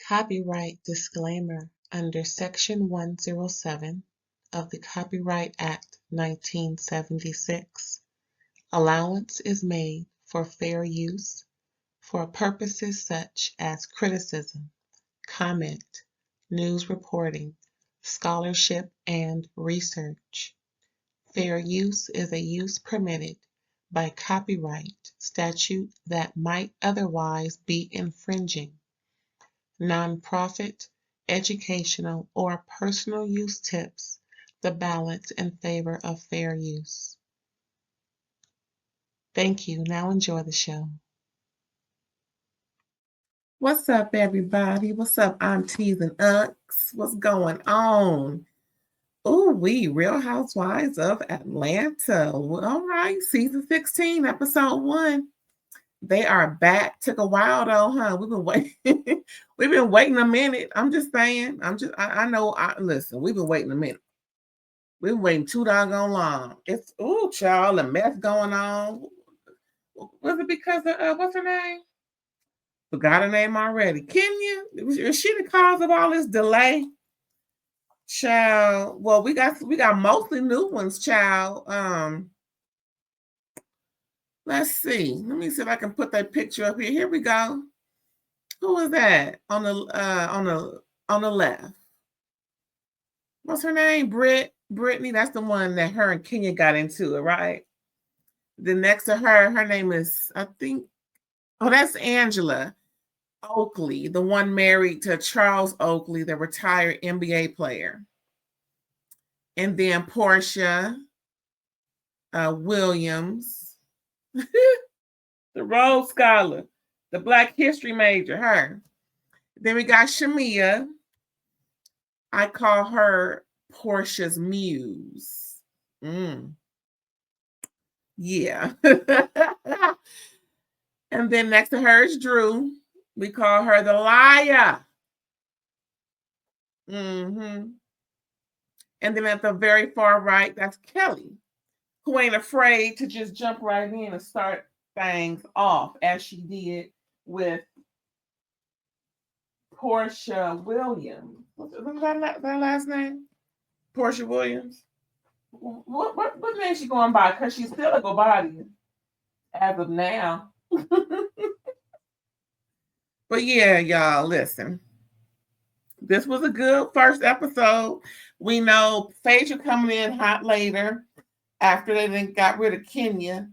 Copyright disclaimer under Section 107 of the Copyright Act 1976. Allowance is made for fair use for purposes such as criticism, comment, news reporting, scholarship, and research. Fair use is a use permitted by copyright statute that might otherwise be infringing. Nonprofit, educational, or personal use tips the balance in favor of fair use. Thank you. Now enjoy the show. What's up, everybody? What's up, aunties and unks? What's going on? Oh, Real Housewives of Atlanta. All right, season 16, episode 1. They are back. Took a while though, huh? We've been waiting. We've been waiting a minute. I'm just saying. I know. Listen, we've been waiting a minute. We've been waiting too doggone long. It's child, a mess going on. Was it because of what's her name? Forgot her name already. Kenya? Is she the cause of all this delay? Child. Well, we got mostly new ones, child. Let's see. Let me see if I can put that picture up here. Here we go. Who is that on the left? What's her name? Britini. That's the one that her and Kenya got into it, right? The next to her name is, I think, that's Angela Oakley, the one married to Charles Oakley, the retired NBA player. And then Porsha Williams. The Rhodes Scholar, the Black History major, her. Then we got Shamea. I call her Porsha's muse. Yeah. And then next to her is Thru. We call her the liar. And then at the very far right, that's Kelli, who ain't afraid to just jump right in and start things off as she did with Porsha Williams. What's that last name? Porsha Williams. What name is she going by? Because she's still a go-body as of now. But yeah, y'all, listen. This was a good first episode. We know Phaedra coming in hot later after they then got rid of Kenya.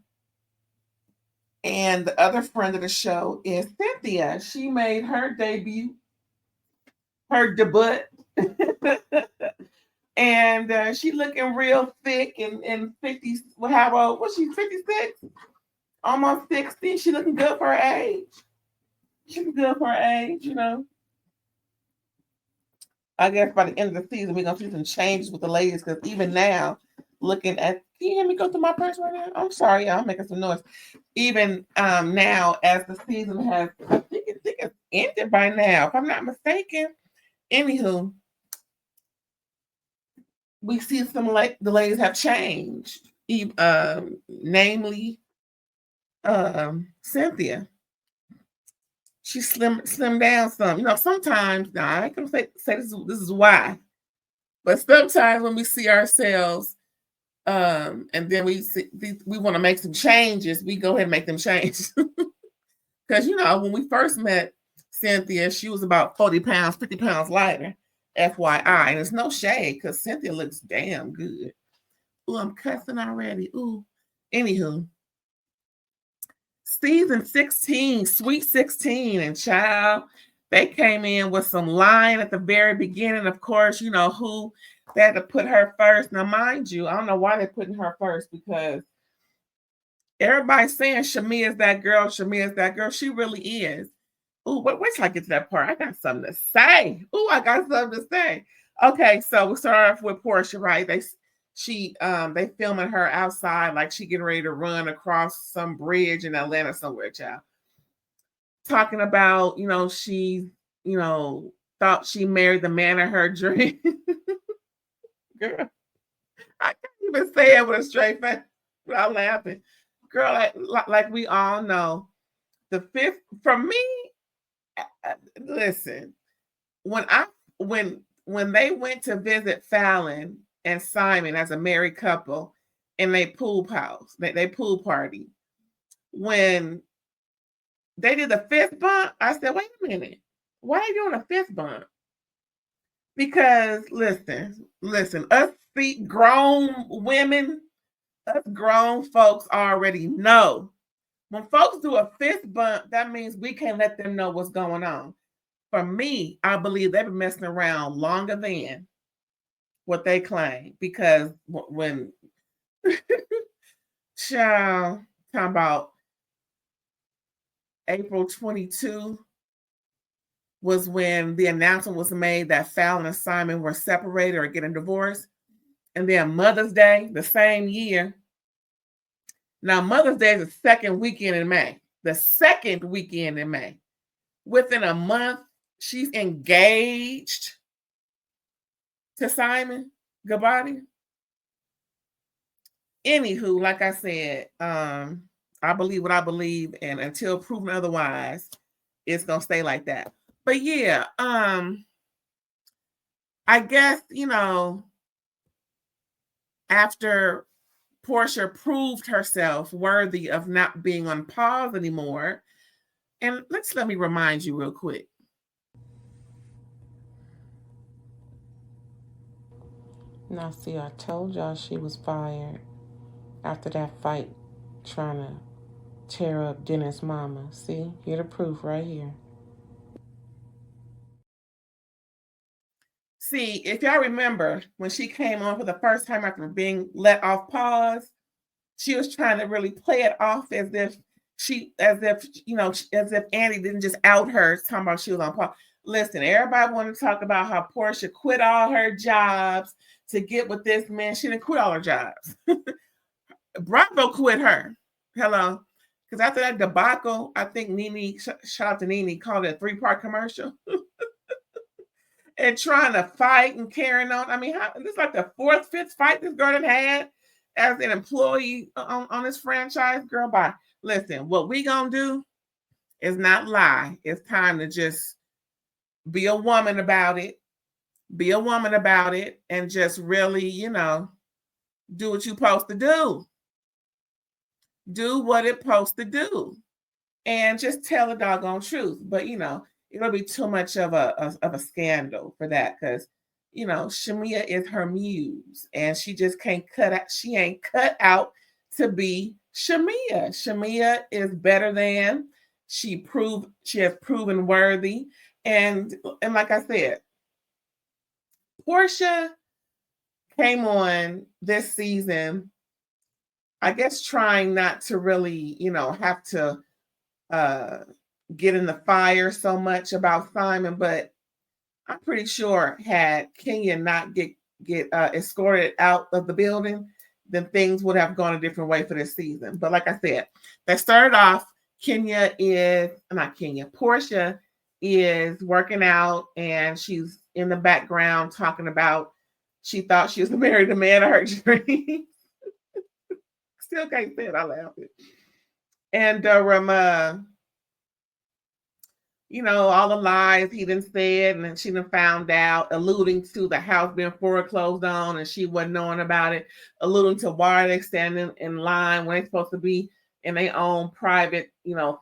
And the other friend of the show is Cynthia. She made her debut, her debut. And she looking real thick and 50, how old was she? 56? Almost 60. She looking good for her age. She's good for her age, you know. I guess by the end of the season, we're going to see some changes with the ladies, because even now, looking at, can you hear me go through my purse right now? I'm sorry, y'all, I'm making some noise. Even now, as the season has, I think it's ended by now, if I'm not mistaken. Anywho, we see some the ladies have changed, namely Cynthia. She slimmed down some. You know, sometimes, now I ain't gonna say this is why, but sometimes when we see ourselves, and then we want to make some changes, we go ahead and make them changes. Because, you know, when we first met Cynthia, she was about 40 pounds, 50 pounds lighter, FYI. And it's no shade, because Cynthia looks damn good. Ooh, I'm cussing already. Ooh. Anywho. Season 16, Sweet 16, and child, they came in with some line at the very beginning. Of course, you know who they had to put her first. Now, mind you, I don't know why they're putting her first, because everybody's saying Shamea is that girl, Shamea is that girl. She really is. Ooh, wait till I get to that part. I got something to say. Ooh, I got something to say. Okay, so we start off with Porsha, right? They filming her outside, like she getting ready to run across some bridge in Atlanta somewhere, child. Talking about, you know, she, you know, thought she married the man of her dream. Girl, I can't even say it with a straight face without laughing. Girl, like we all know, the fifth, for me, listen, when they went to visit Fallon and Simon as a married couple in their pool house, they pool party, when they did the fist bump, I said, wait a minute, why are you doing a fist bump? Because listen, us grown women, us grown folks already know. When folks do a fist bump, that means we can't let them know what's going on. For me, I believe they've been messing around longer than what they claim. Because when child talking about April 22 was when the announcement was made that Fallon and Simon were separated or getting divorced. And then Mother's Day, the same year. Now, Mother's Day is the second weekend in May. The second weekend in May. Within a month, she's engaged to Simon Gabati. Anywho, like I said, I believe what I believe, and until proven otherwise, it's gonna stay like that. But yeah, I guess, after Porsha proved herself worthy of not being on pause anymore, and let me remind you real quick. Now, see, I told y'all she was fired after that fight trying to tear up Dennis' mama. See, here the proof right here. See, if y'all remember when she came on for the first time after being let off pause, she was trying to really play it off as if Andy didn't just out her talking about she was on pause. Listen, everybody want to talk about how Porsha quit all her jobs to get with this man. She didn't quit all her jobs. Bravo quit her. Hello. Because after that debacle, I think Nene, shout out to Nene, called it a 3-part commercial. And trying to fight and carrying on. I mean, this is like the 4th, 5th fight this girl had as an employee on this franchise. Girl, bye. Listen, what we gonna do is not lie. It's time to just be a woman about it. Be a woman about it and just really, do what you're supposed to do. Do what it's supposed to do. And just tell the doggone truth. But, it'll be too much of a scandal for that because, Shamea is her muse and she just can't she ain't cut out to be Shamea. Shamea is better than, she has proven worthy. And like I said, Porsha came on this season, I guess trying not to really, have to get in the fire so much about Simon, but I'm pretty sure had Kenya not get escorted out of the building, then things would have gone a different way for this season. But like I said, they started off, Porsha is working out and she's in the background talking about she thought she was married the man of her dreams. Still can't say it, I laugh it. And all the lies he done said and she done found out, alluding to the house being foreclosed on and she wasn't knowing about it, alluding to why they standing in line when they're supposed to be in their own private,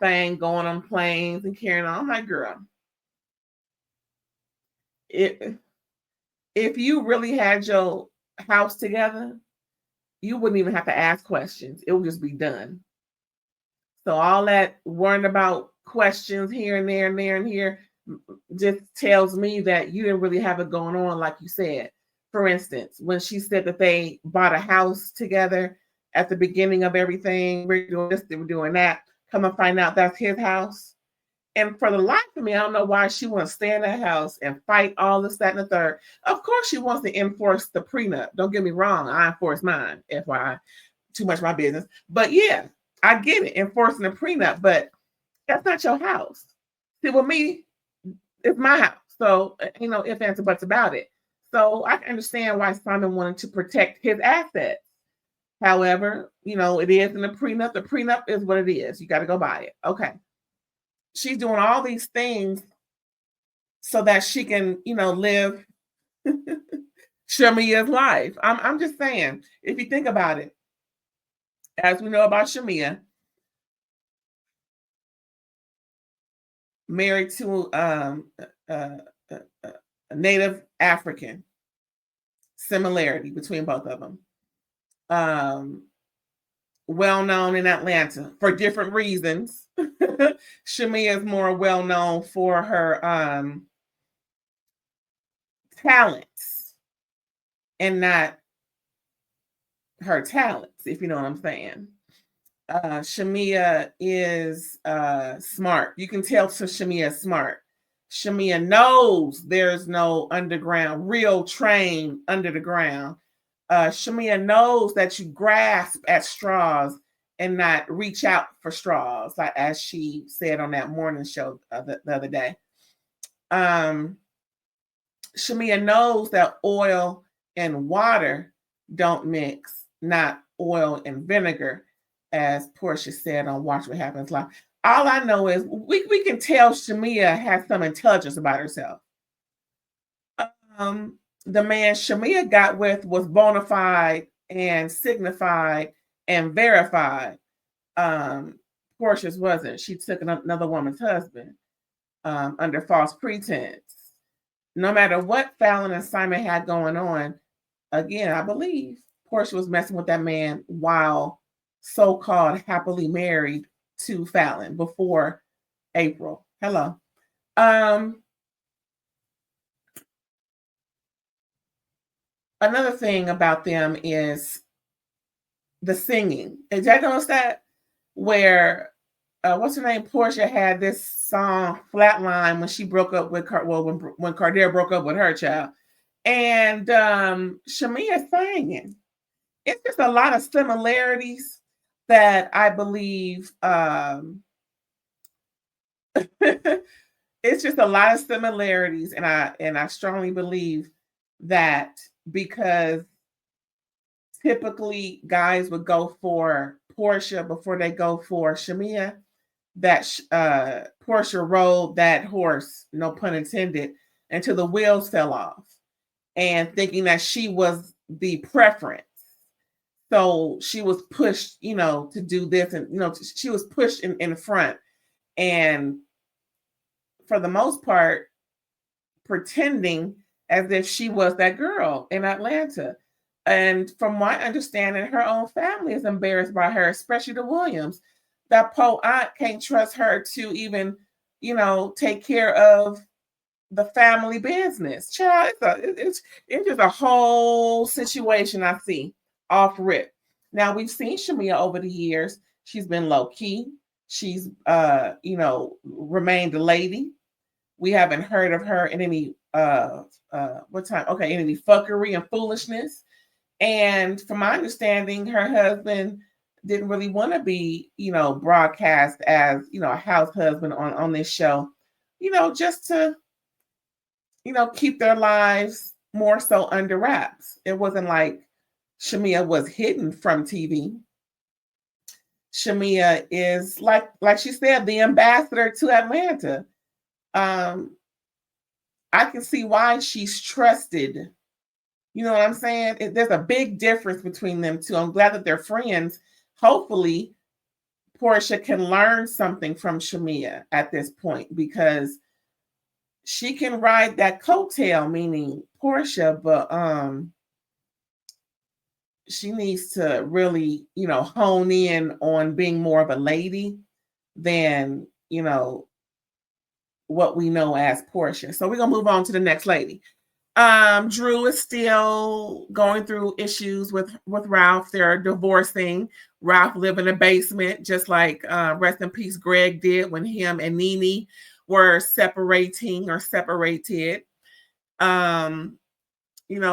thing, going on planes and carrying on. I'm like, girl, if you really had your house together, you wouldn't even have to ask questions. It would just be done. So all that worrying about questions here and there and there and here just tells me that you didn't really have it going on like you said. For instance, when she said that they bought a house together at the beginning of everything, we're doing this, we're doing that, come and find out that's his house. And for the life of me, I don't know why she wants to stay in that house and fight all this, that, and the third. Of course she wants to enforce the prenup. Don't get me wrong. I enforce mine, FYI. Too much of my business. But yeah, I get it, enforcing the prenup, but that's not your house. See, with me, it's my house. So, ain't no ifs, ands, or buts about it. So I can understand why Simon wanted to protect his assets. However, it is in the prenup. The prenup is what it is. You got to go buy it. Okay. She's doing all these things so that she can, live Shamea's life. I'm just saying, if you think about it, as we know about Shamea, married to a Native African, similarity between both of them. Well known in Atlanta for different reasons. Shamea is more well known for her talents and not her talents, if you know what I'm saying. Shamea is smart. You can tell Shamea is smart. Shamea knows there's no underground, real train under the ground. Shamea knows that you grasp at straws and not reach out for straws, like as she said on that morning show the other day. Shamea knows that oil and water don't mix, not oil and vinegar, as Porsha said on Watch What Happens Live. All I know is we can tell Shamea has some intelligence about herself. The man Shamea got with was bona fide and signified and verified. Porsha's wasn't. She took another woman's husband under false pretense. No matter what Fallon and Simon had going on, again, I believe Porsha was messing with that man while so-called happily married to Fallon before April. Hello. Another thing about them is the singing. Did y'all notice that? Where what's her name? Porsha had this song Flatline when she broke up with when Cardare broke up with her child. And Shamea singing. It's just a lot of similarities that I believe it's just a lot of similarities, and I strongly believe that because typically guys would go for Porsha before they go for Shamea, that Porsha rode that horse, no pun intended, until the wheels fell off, and thinking that she was the preference. So she was pushed, to do this, and she was pushed in front, and for the most part, pretending as if she was that girl in Atlanta. And from my understanding, her own family is embarrassed by her, especially the Williams. That poor aunt can't trust her to even, take care of the family business. Child, it's just a whole situation I see off rip. Now, we've seen Shamea over the years. She's been low key. She's, remained a lady. We haven't heard of her in any any fuckery and foolishness. And from my understanding, her husband didn't really want to be, broadcast as, a house husband on this show, just to, keep their lives more so under wraps. It wasn't like Shamea was hidden from TV. Shamea is like she said, the ambassador to Atlanta. I can see why she's trusted. You know what I'm saying? There's a big difference between them two. I'm glad that they're friends. Hopefully, Porsha can learn something from Shamea at this point, because she can ride that coattail, meaning Porsha, but she needs to really, hone in on being more of a lady than, what we know as Porsha. So we're gonna move on to the next lady. Drew is still going through issues with Ralph. They're divorcing. Ralph live in a basement, just like rest in peace Greg did when him and Nene were separating or separated.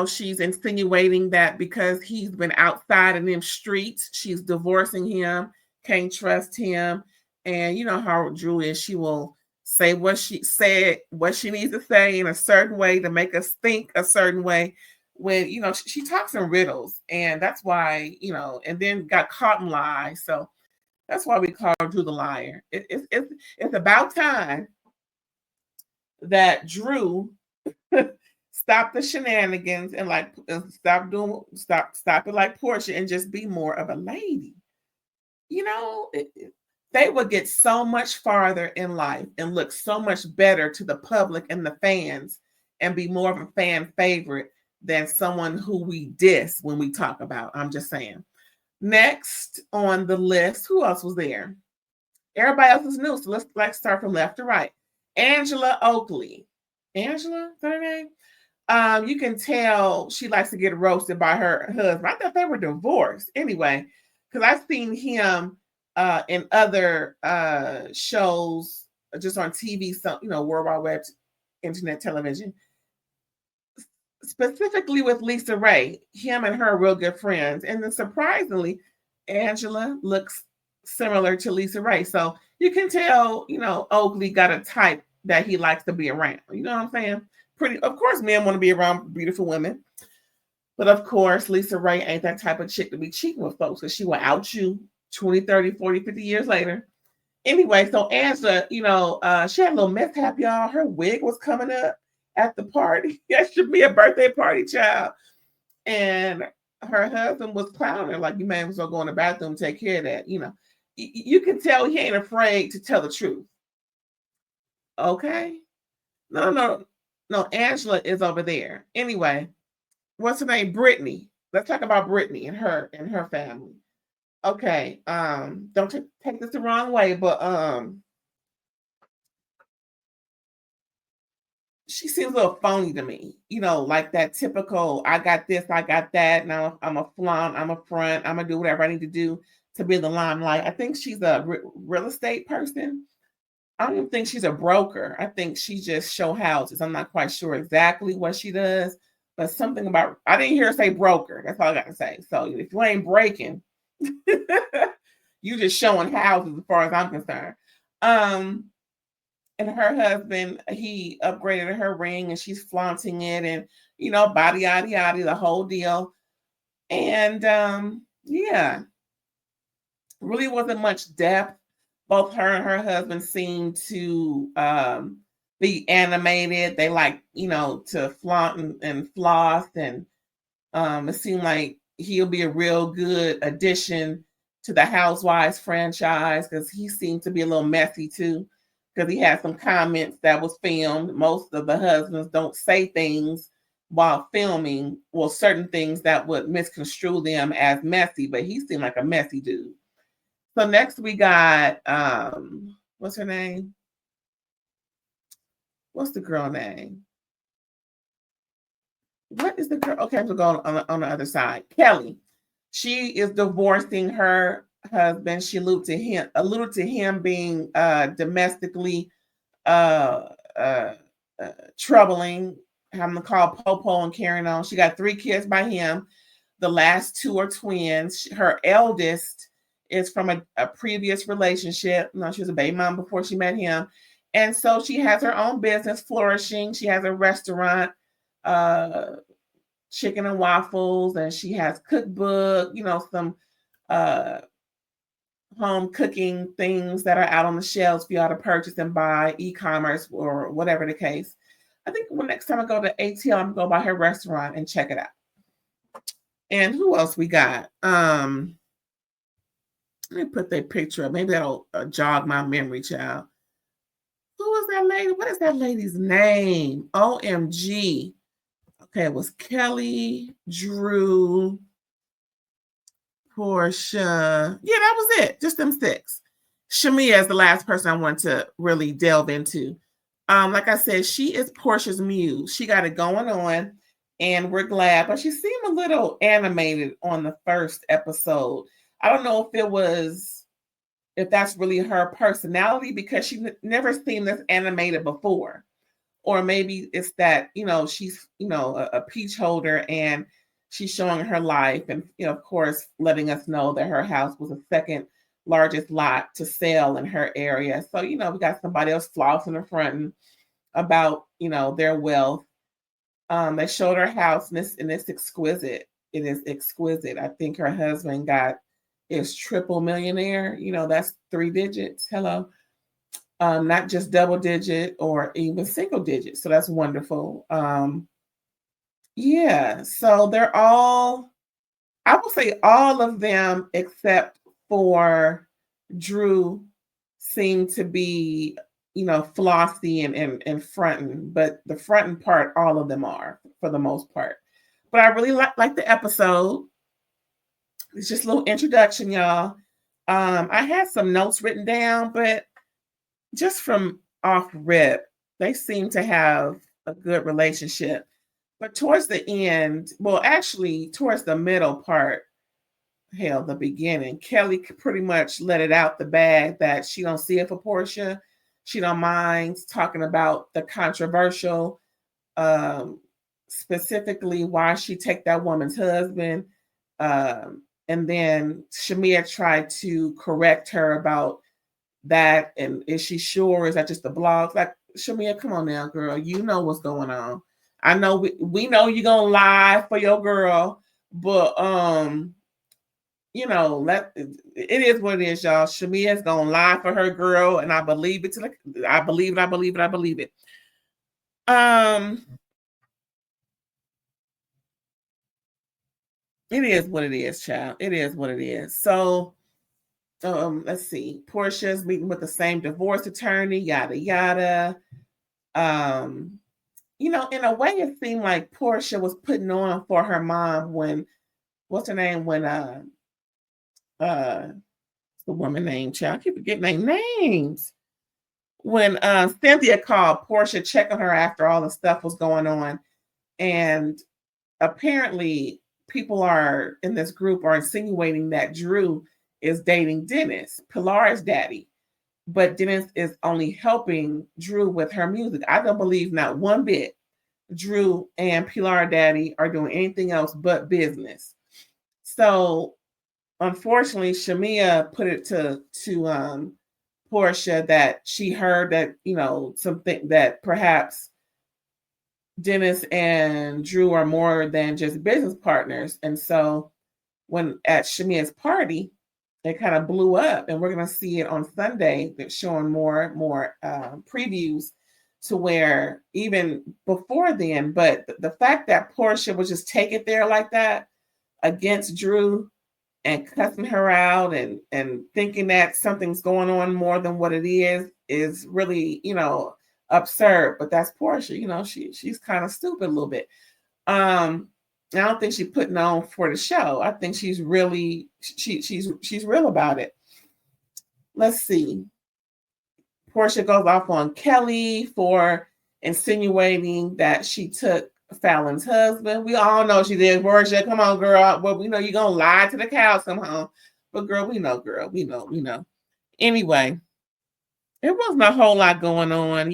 She's insinuating that because he's been outside in them streets, she's divorcing him, can't trust him. And you know how Drew is, she will say what she needs to say in a certain way to make us think a certain way. When she talks in riddles, and that's why and then got caught in lies. So that's why we call Drew the liar. It's about time that Drew stop the shenanigans and stop it like Porsha and just be more of a lady. You know, they would get so much farther in life and look so much better to the public and the fans and be more of a fan favorite than someone who we diss when we talk about. I'm just saying. Next on the list, who else was there? Everybody else is new, so let's start from left to right. Angela Oakley. Angela, is that her name? You can tell she likes to get roasted by her husband. I thought they were divorced anyway, because I've seen him in other shows, just on TV, some World Wide Web, internet television, specifically with Lisa Ray. Him and her are real good friends, and then surprisingly, Angela looks similar to Lisa Ray, so you can tell Oakley got a type that he likes to be around. You know what I'm saying? Of course, men want to be around beautiful women. But of course, Lisa Ray ain't that type of chick to be cheating with folks, because she will out you 20, 30, 40, 50 years later. Anyway, so Angela, she had a little mishap, y'all. Her wig was coming up at the party. That should be a birthday party, child. And her husband was clowning her, like, you may as well go in the bathroom and take care of that. You can tell he ain't afraid to tell the truth. Okay? No, Angela is over there. Anyway, what's her name? Britini. Let's talk about Britini and her family. Okay. Don't take this the wrong way, but she seems a little phony to me. Like that typical, I got this, I got that. Now I'm a flaunt, I'm a front, I'm gonna do whatever I need to do to be in the limelight. I think she's a real estate person. I don't even think she's a broker. I think she just show houses. I'm not quite sure exactly what she does, but something about, I didn't hear her say broker. That's all I got to say. So if you ain't breaking, you just showing houses as far as I'm concerned. And her husband, he upgraded her ring and she's flaunting it and, body, yada, yada, the whole deal. And yeah, really wasn't much depth. Both her and her husband seemed to be animated. They like, to flaunt and floss. And it seemed like he'll be a real good addition to the Housewives franchise, because he seemed to be a little messy too, because he had some comments that was filmed. Most of the husbands don't say things while filming. Well, certain things that would misconstrue them as messy, but he seemed like a messy dude. So next we got, what's her name? What's the girl name? What is the girl? Okay, we'll go on the other side. Kelly. She is divorcing her husband. She alluded to him being domestically troubling, having to call Popo and carrying on. She got 3 kids by him. The last 2 are twins. Her eldest is from a previous relationship. She was a baby mom before she met him. And so she has her own business flourishing. She has a restaurant, chicken and waffles, and she has cookbook, some home cooking things that are out on the shelves for y'all to purchase and buy, e-commerce or whatever the case. I think next time I go to ATL, I'm going to go by her restaurant and check it out. And who else we got? Let me put that picture up. Maybe that'll jog my memory, child. Who was that lady? What is that lady's name? OMG. Okay, it was Kelly, Drew, Porsha. Yeah, that was it. Just them 6. Shamea is the last person I want to really delve into. Like I said, she is Porsha's muse. She got it going on, and we're glad. But she seemed a little animated on the first episode. I don't know if that's really her personality, because she never seen this animated before. Or maybe it's that, she's, a peach holder and she's showing her life and, of course, letting us know that her house was the second largest lot to sell in her area. So, we got somebody else flossing in front about, their wealth. They showed her house and it's exquisite. It is exquisite. I think her husband is triple millionaire. That's 3 digits. Hello. not just double digit or even single digit. So that's wonderful. Yeah, so they're all, I would say all of them except for Drew seem to be, flossy and fronting, but the fronting part, all of them are for the most part. But I really like the episode. It's just a little introduction, y'all. I had some notes written down, but just from off rip, they seem to have a good relationship. But towards the end, well, actually, towards the middle part, hell, the beginning, Kelly pretty much let it out the bag that she don't see it for Porsha. She don't mind talking about the controversial, um, specifically why she take that woman's husband. And then Shamea tried to correct her about that. And is she sure? Is that just the blogs? Like, Shamea, come on now, girl. You know what's going on. I know we know you're gonna lie for your girl, but it is what it is, y'all. Shamea's gonna lie for her girl, and I believe it I believe it, I believe it, I believe it. It is what it is, child. It is what it is. So let's see. Portia's meeting with the same divorce attorney, yada yada. In a way it seemed like Porsha was putting on for her mom when, what's her name? When the woman name, child. I keep forgetting their names. When Cynthia called Porsha, checking her after all the stuff was going on. And apparently people are in this group are insinuating that Drew is dating Dennis, Pilar's daddy. But Dennis is only helping Drew with her music. I don't believe not one bit Drew and Pilar daddy are doing anything else but business. So unfortunately, Shamea put it to Porsha that she heard that, something that perhaps Dennis and Drew are more than just business partners. And so when at Shamea's party, it kind of blew up, and we're going to see it on Sunday. That's showing more previews to where even before then. But the fact that Porsha would just take it there like that against Drew and cussing her out and thinking that something's going on more than what it is really, absurd. But that's Porsha. She's kind of stupid a little bit. I don't think she's putting on for the show. I think she's really she's real about it. Let's see. Porsha goes off on Kelly for insinuating that she took Fallon's husband. We all know she did. Porsha, come on, girl. Well, we know you're gonna lie to the cows come home. But girl, we know, girl. We know. Anyway, there wasn't a whole lot going on,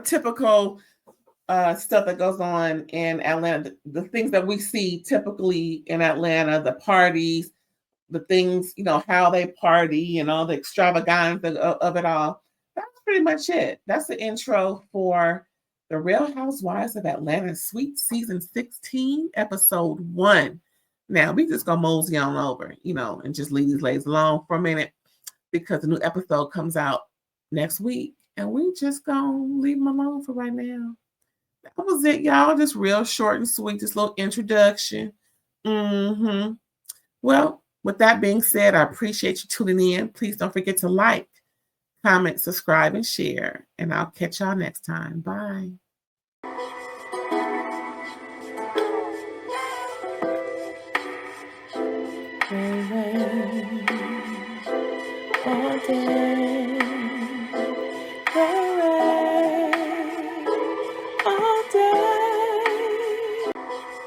typical stuff that goes on in Atlanta, the things that we see typically in Atlanta, the parties, the things, how they party and all the extravaganza of it all. That's pretty much it. That's the intro for The Real Housewives of Atlanta Suite Season 16, Episode 1. Now, we just gonna mosey on over, and just leave these ladies alone for a minute because the new episode comes out next week. And we just gonna leave them alone for right now. That was it, y'all. Just real short and sweet, this little introduction. Well, with that being said, I appreciate you tuning in. Please don't forget to like, comment, subscribe, and share. And I'll catch y'all next time. Bye. All day.